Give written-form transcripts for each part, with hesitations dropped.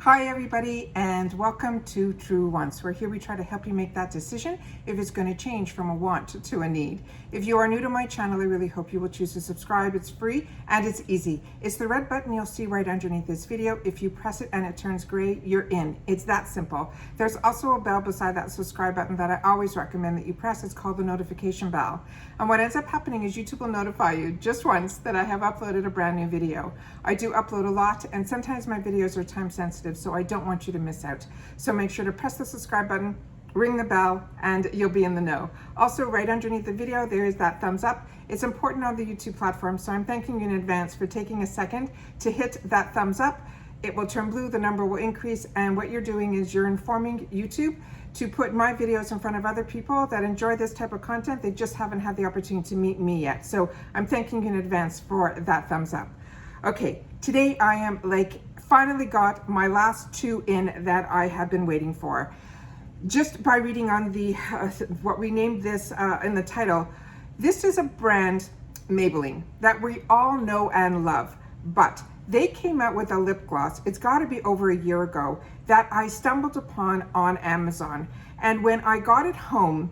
Hi everybody, and welcome to True Wants, where here we try to help you make that decision if it's going to change from a want to a need. If you are new to my channel, I really hope you will choose to subscribe. It's free and it's easy. It's the red button you'll see right underneath this video. If you press it and it turns gray, you're in. It's that simple. There's also a bell beside that subscribe button that I always recommend that you press. It's called the notification bell. And what ends up happening is YouTube will notify you just once that I have uploaded a brand new video. I do upload a lot, and sometimes my videos are time sensitive, so I don't want you to miss out. So make sure to press the subscribe button, ring the bell, and you'll be in the know. Also, right underneath the video, there is that thumbs up. It's important on the YouTube platform, so I'm thanking you in advance for taking a second to hit that thumbs up. It will turn blue, the number will increase, and what you're doing is you're informing YouTube to put my videos in front of other people that enjoy this type of content. They just haven't had the opportunity to meet me yet. So I'm thanking you in advance for that thumbs up. Okay, today I am finally got my last two in that I have been waiting for. Just by reading on the, what we named this in the title, this is a brand, Maybelline, that we all know and love, but they came out with a lip gloss, it's gotta be over a year ago, that I stumbled upon on Amazon. And when I got it home,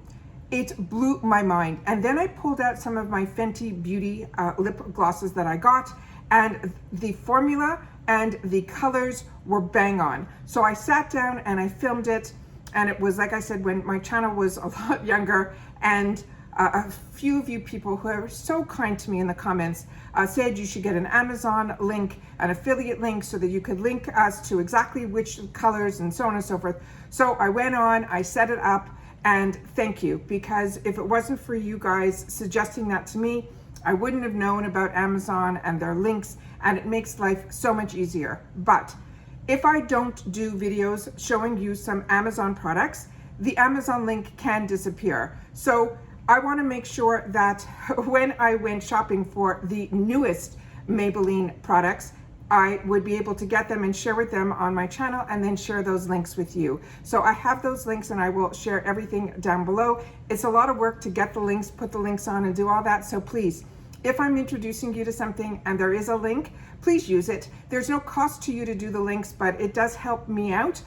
it blew my mind. And then I pulled out some of my Fenty Beauty lip glosses that I got, and the formula and the colors were bang on. So I sat down and I filmed it, and it was, like I said, when my channel was a lot younger, and a few of you people who are so kind to me in the comments said you should get an Amazon link, an affiliate link, so that you could link us to exactly which colors and so on and so forth. So I went on, I set it up, and thank you, because if it wasn't for you guys suggesting that to me, I wouldn't have known about Amazon and their links, and it makes life so much easier. But if I don't do videos showing you some Amazon products, the Amazon link can disappear. So I want to make sure that when I went shopping for the newest Maybelline products, I would be able to get them and share with them on my channel, and then share those links with you. So I have those links, and I will share everything down below. It's a lot of work to get the links, put the links on, and do all that. So please, if I'm introducing you to something and there is a link, please use it. There's no cost to you to do the links, but it does help me out.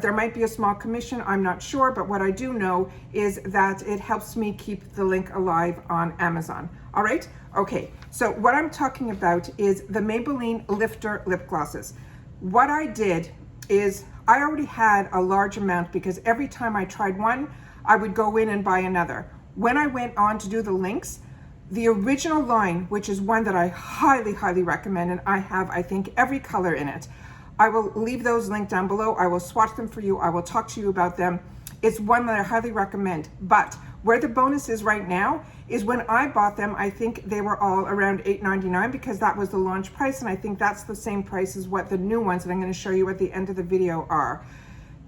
There might be a small commission, I'm not sure, but what I do know is that it helps me keep the link alive on Amazon. All right? Okay, so what I'm talking about is the Maybelline Lifter lip glosses. What I did is I already had a large amount, because every time I tried one, I would go in and buy another. When I went on to do the links, the original line, which is one that I highly, highly recommend, and I have, I think, every color in it. I will leave those linked down below. I will swatch them for you. I will talk to you about them. It's one that I highly recommend. But where the bonus is right now is when I bought them, I think they were all around $8.99, because that was the launch price, and I think that's the same price as what the new ones that I'm going to show you at the end of the video are.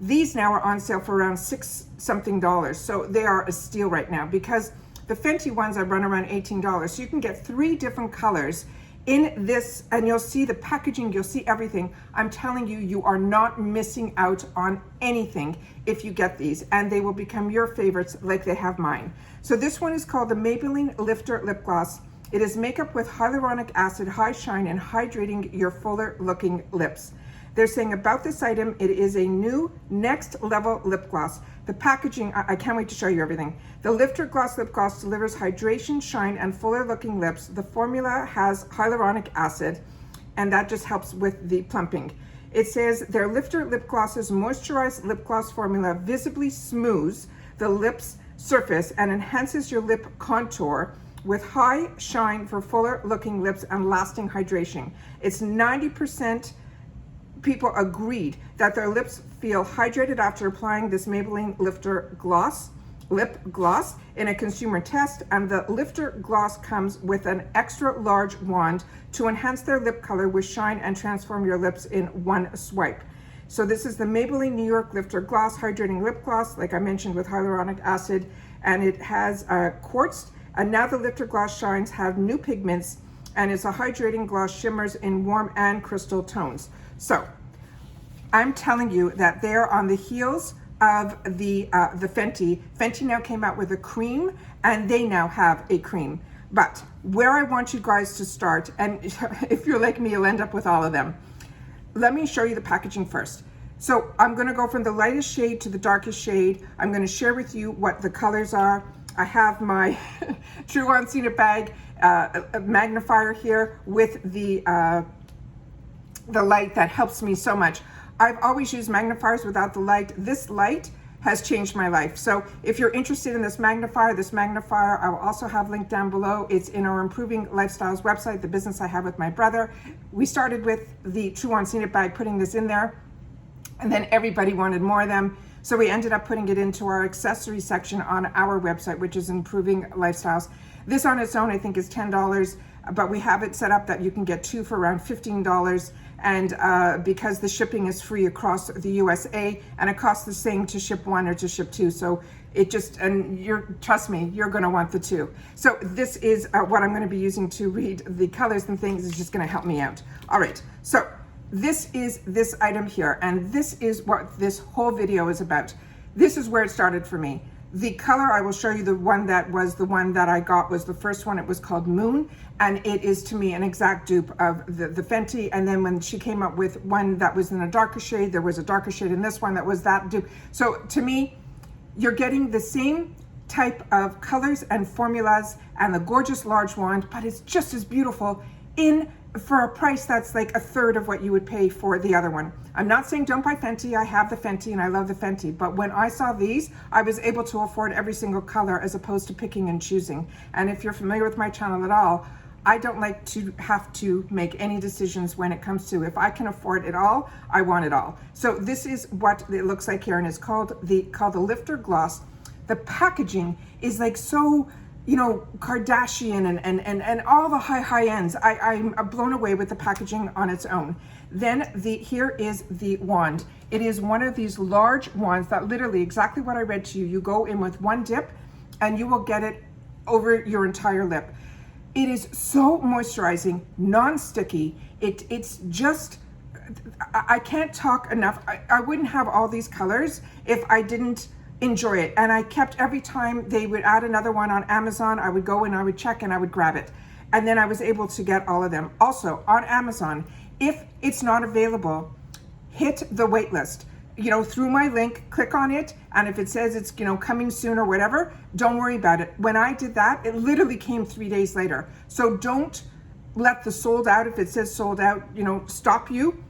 These now are on sale for around $6 something, so they are a steal right now, because the Fenty ones I run around $18. So you can get 3 different colors in this, and you'll see the packaging, you'll see everything. I'm telling you, you are not missing out on anything if you get these, and they will become your favorites like they have mine. So this one is called the Maybelline Lifter Lip Gloss. It is makeup with hyaluronic acid, high shine, and hydrating your fuller looking lips. They're saying about this item, it is a new next level lip gloss. The packaging, I can't wait to show you everything. The Lifter Gloss Lip Gloss delivers hydration, shine, and fuller looking lips. The formula has hyaluronic acid, and that just helps with the plumping. It says their Lifter Lip Gloss's moisturized lip gloss formula visibly smooths the lips surface and enhances your lip contour with high shine for fuller looking lips and lasting hydration. It's 90% people agreed that their lips feel hydrated after applying this Maybelline Lifter lip gloss in a consumer test, and the Lifter gloss comes with an extra large wand to enhance their lip color with shine and transform your lips in one swipe. So this is the Maybelline New York Lifter Gloss Hydrating Lip Gloss, like I mentioned, with hyaluronic acid, and it has quartz, and now the Lifter Gloss shines have new pigments, and it's a hydrating gloss, shimmers in warm and crystal tones. So I'm telling you that they're on the heels of the Fenty. Fenty now came out with a cream, and they now have a cream. But where I want you guys to start, and if you're like me, you'll end up with all of them. let me show you the packaging first. So I'm gonna go from the lightest shade to the darkest shade. I'm gonna share with you what the colors are. I have my True On Scenic bag, a magnifier here with the light that helps me so much. I've always used magnifiers without the light. This light has changed my life. So if you're interested in this magnifier I will also have linked down below. It's in our Improving Lifestyles website, the business I have with my brother. We started with the True On Scenic bag, putting this in there, and then everybody wanted more of them. So we ended up putting it into our accessory section on our website, which is Improving Lifestyles. This on its own, I think, is $10, but we have it set up that you can get 2 for around $15. And because the shipping is free across the USA, and it costs the same to ship 1 or to ship 2. So it just, and trust me, you're gonna want the 2. So this is what I'm gonna be using to read the colors and things. Is just gonna help me out. All right, so this is this item here, and this is what this whole video is about. This is where it started for me. The color, I will show you the one that I got was the first one. It was called Moon, and it is to me an exact dupe of the Fenty. And then when she came up with one that was in a darker shade, there was a darker shade in this one that was that dupe. So to me, you're getting the same type of colors and formulas and the gorgeous large wand, but it's just as beautiful for a price that's like a third of what you would pay for the other one. I'm not saying don't buy Fenty. I have the Fenty and I love the Fenty, but when I saw these, I was able to afford every single color as opposed to picking and choosing. And if you're familiar with my channel at all, I don't like to have to make any decisions when it comes to, if I can afford it all, I want it all. So this is what it looks like here, and it's called the Lifter Gloss. The packaging is like so, you know, Kardashian and all the high ends. I'm blown away with the packaging on its own. Then here is the wand. It is one of these large wands that literally, exactly what I read to you, you go in with one dip and you will get it over your entire lip. It is so moisturizing, non-sticky. It's just, I can't talk enough. I wouldn't have all these colors if I didn't enjoy it. And I kept, every time they would add another one on Amazon, I would go and I would check and I would grab it. And then I was able to get all of them. Also on Amazon, if it's not available, hit the wait list. You know, through my link, click on it, and if it says it's, you know, coming soon or whatever, don't worry about it. When I did that, it literally came 3 days later. So don't let the sold out, if it says sold out, you know, stop you.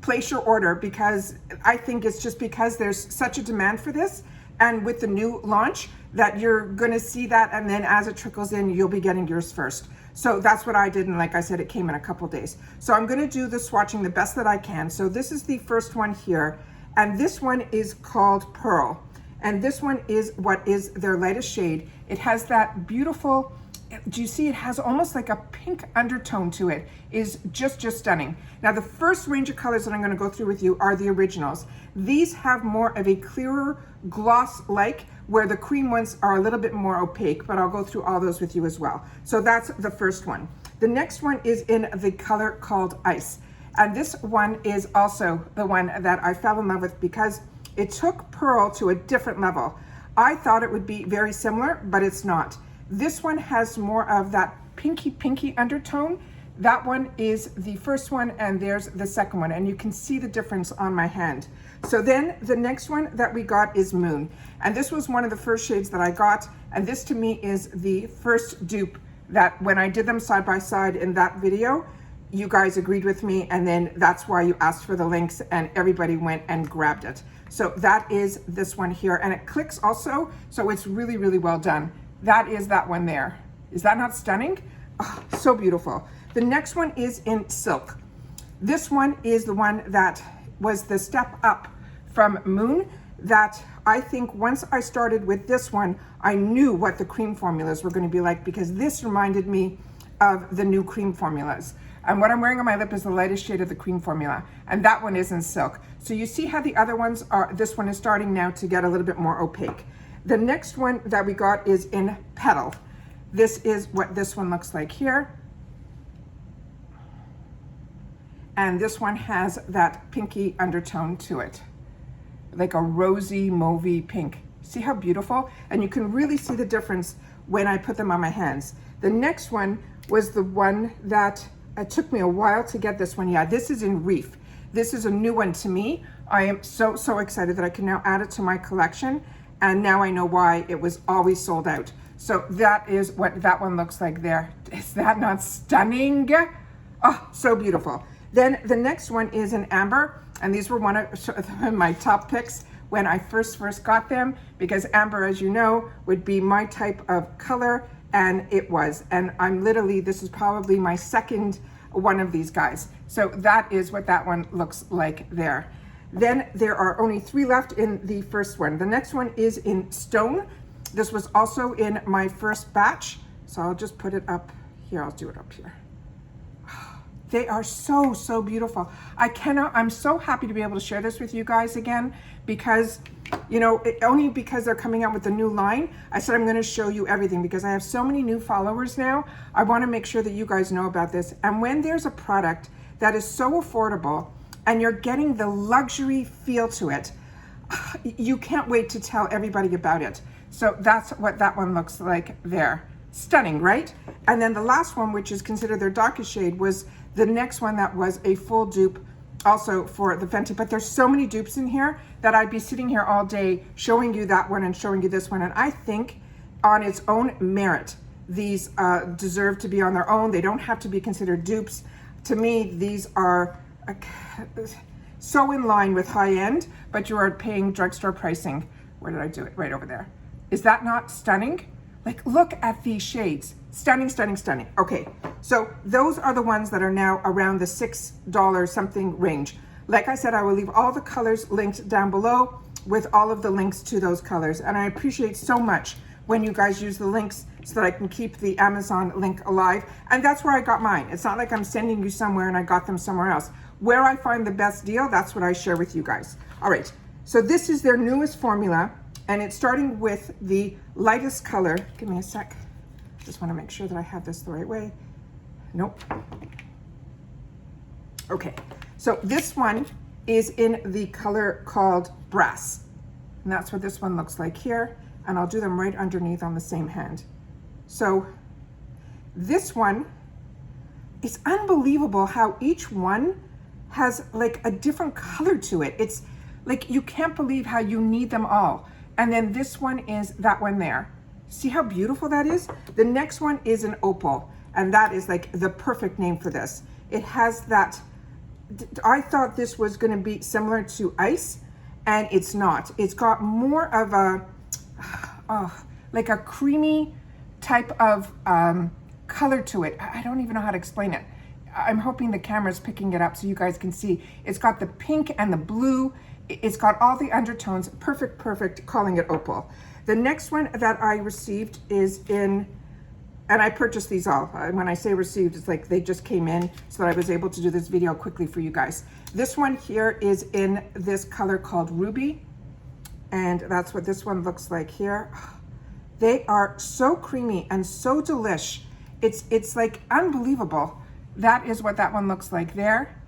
Place your order, because I think it's just because there's such a demand for this, and with the new launch, that you're gonna see that, and then as it trickles in, you'll be getting yours first. So that's what I did, and like I said, it came in a couple days. So I'm gonna do the swatching the best that I can. So this is the first one here, and this one is called Pearl, and this one is what is their lightest shade. It has that beautiful, do you see, it has almost like a pink undertone to it. Is just stunning. Now the first range of colors that I'm going to go through with you are the originals. These have more of a clearer gloss like, where the cream ones are a little bit more opaque, but I'll go through all those with you as well. So that's the first one. The next one is in the color called Ice, and this one is also the one that I fell in love with because it took Pearl to a different level. I thought it would be very similar, but it's not. This one has more of that pinky undertone. That one is the first one, and there's the second one, and you can see the difference on my hand. So then the next one that we got is Moon, and this was one of the first shades that I got, and this to me is the first dupe that when I did them side by side in that video, you guys agreed with me, and then that's why you asked for the links and everybody went and grabbed it. So that is this one here, and it clicks also, so it's really, really well done. That is that one there. Is that not stunning? Oh, so beautiful. The next one is in Silk. This one is the one that was the step up from Moon, that I think once I started with this one, I knew what the cream formulas were going to be like, because this reminded me of the new cream formulas. And what I'm wearing on my lip is the lightest shade of the cream formula, and that one is in Silk. So you see how the other ones are, this one is starting now to get a little bit more opaque. The next one that we got is in Petal. This is what this one looks like here. And this one has that pinky undertone to it, like a rosy mauvey pink. See how beautiful? And you can really see the difference when I put them on my hands. The next one was the one that it took me a while to get this one. Yeah, this is in Reef. This is a new one to me. I am so excited that I can now add it to my collection. And now I know why it was always sold out. So that is what that one looks like there. Is that not stunning? Oh, so beautiful. Then the next one is an amber. And these were one of my top picks when I first got them, because amber, as you know, would be my type of color, and it was. And I'm literally, this is probably my second one of these guys. So that is what that one looks like there. Then there are only 3 left in the first one. The next one is in stone. This was also in my first batch. So I'll just put it up here. I'll do it up here. They are so beautiful. I'm so happy to be able to share this with you guys again, because, you know, only because they're coming out with the new line, I said I'm gonna show you everything, because I have so many new followers now. I wanna make sure that you guys know about this. And when there's a product that is so affordable and you're getting the luxury feel to it, you can't wait to tell everybody about it. So that's what that one looks like there. Stunning, right? And then the last one, which is considered their darkest shade, was the next one that was a full dupe also for the Fenty. But there's so many dupes in here that I'd be sitting here all day showing you that one and showing you this one. And I think on its own merit, these deserve to be on their own. They don't have to be considered dupes. To me, these are so in line with high end, but you are paying drugstore pricing. Where did I do it? Right over there. Is that not stunning? Like, look at these shades. Stunning, stunning, stunning. Okay, so those are the ones that are now around the $6 something range. Like I said, I will leave all the colors linked down below with all of the links to those colors. And I appreciate so much when you guys use the links so that I can keep the Amazon link alive. And that's where I got mine. It's not like I'm sending you somewhere and I got them somewhere else. Where I find the best deal, that's what I share with you guys. All right, so this is their newest formula, and it's starting with the lightest color. Give me a sec. Just want to make sure that I have this the right way. Nope. Okay, so this one is in the color called Brass. And that's what this one looks like here. And I'll do them right underneath on the same hand. So this one, it's unbelievable how each one has like a different color to it. It's like, you can't believe how you need them all. And then this one is that one there. See how beautiful that is? The next one is an opal, and that is like the perfect name for this. It has that, I thought this was gonna be similar to ice, and it's not. It's got more of a, like a creamy type of color to it. I don't even know how to explain it. I'm hoping the camera's picking it up so you guys can see. It's got the pink and the blue. It's got all the undertones. Perfect, calling it opal. The next one that I received is in, and I purchased these all. When I say received, it's like they just came in so that I was able to do this video quickly for you guys. This one here is in this color called Ruby. And that's what this one looks like here. They are so creamy and so delish. It's like unbelievable. That is what that one looks like there.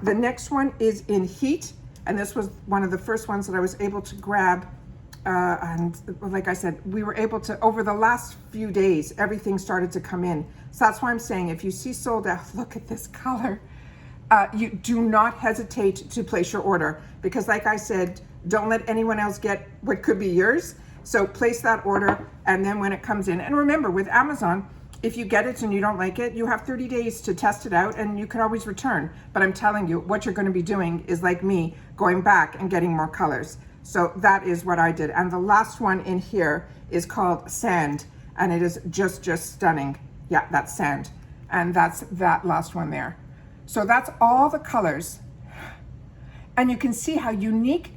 The next one is in Heat. And this was one of the first ones that I was able to grab. And like I said, we were able to, over the last few days, everything started to come in. So that's why I'm saying, if you see sold out, look at this color. You do not hesitate to place your order, because like I said, don't let anyone else get what could be yours. So place that order, and then when it comes in, and remember with Amazon, if you get it and you don't like it, you have 30 days to test it out, and you can always return. But I'm telling you, what you're going to be doing is like me, going back and getting more colors. So that is what I did. And the last one in here is called Sand, and it is just stunning. Yeah, that's Sand. And that's that last one there. So that's all the colors. And you can see how unique,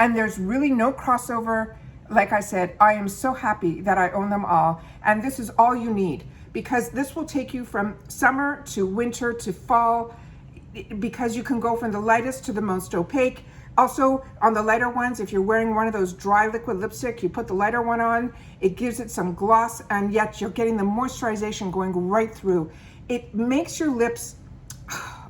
and there's really no crossover. Like I said, I am so happy that I own them all. And this is all you need, because this will take you from summer to winter to fall, because you can go from the lightest to the most opaque. Also, on the lighter ones, if you're wearing one of those dry liquid lipstick, you put the lighter one on, it gives it some gloss, and yet you're getting the moisturization going right through. It makes your lips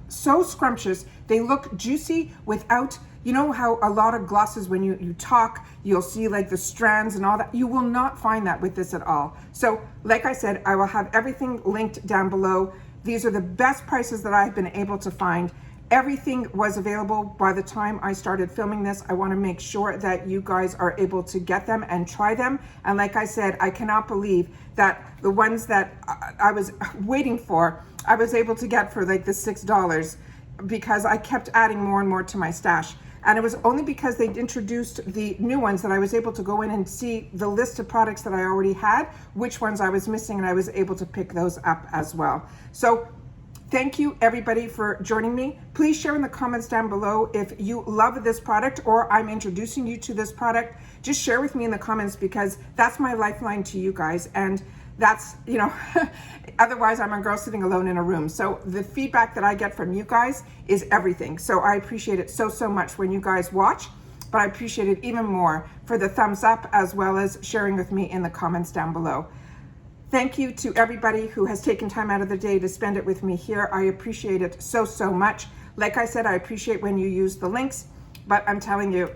so scrumptious. They look juicy without, you know how a lot of glosses, when you talk, you'll see like the strands and all that. You will not find that with this at all. So like I said, I will have everything linked down below. These are the best prices that I've been able to find. Everything was available by the time I started filming this. I want to make sure that you guys are able to get them and try them. And like I said, I cannot believe that the ones that I was waiting for, I was able to get for like the $6 because I kept adding more and more to my stash. And it was only because they introduced the new ones that I was able to go in and see the list of products that I already had, which ones I was missing, and I was able to pick those up as well. So thank you everybody for joining me. Please share in the comments down below if you love this product or I'm introducing you to this product. Just share with me in the comments because that's my lifeline to you guys. And that's, you know, otherwise I'm a girl sitting alone in a room. So the feedback that I get from you guys is everything. So I appreciate it so, so much when you guys watch, but I appreciate it even more for the thumbs up as well as sharing with me in the comments down below. Thank you to everybody who has taken time out of the day to spend it with me here. I appreciate it so, so much. Like I said, I appreciate when you use the links, but I'm telling you,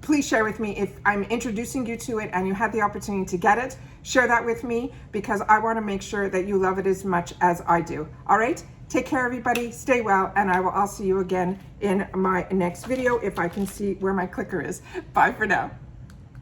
please share with me if I'm introducing you to it and you had the opportunity to get it. Share that with me because I want to make sure that you love it as much as I do. All right, take care everybody, stay well, and I'll see you again in my next video if I can see where my clicker is. Bye for now.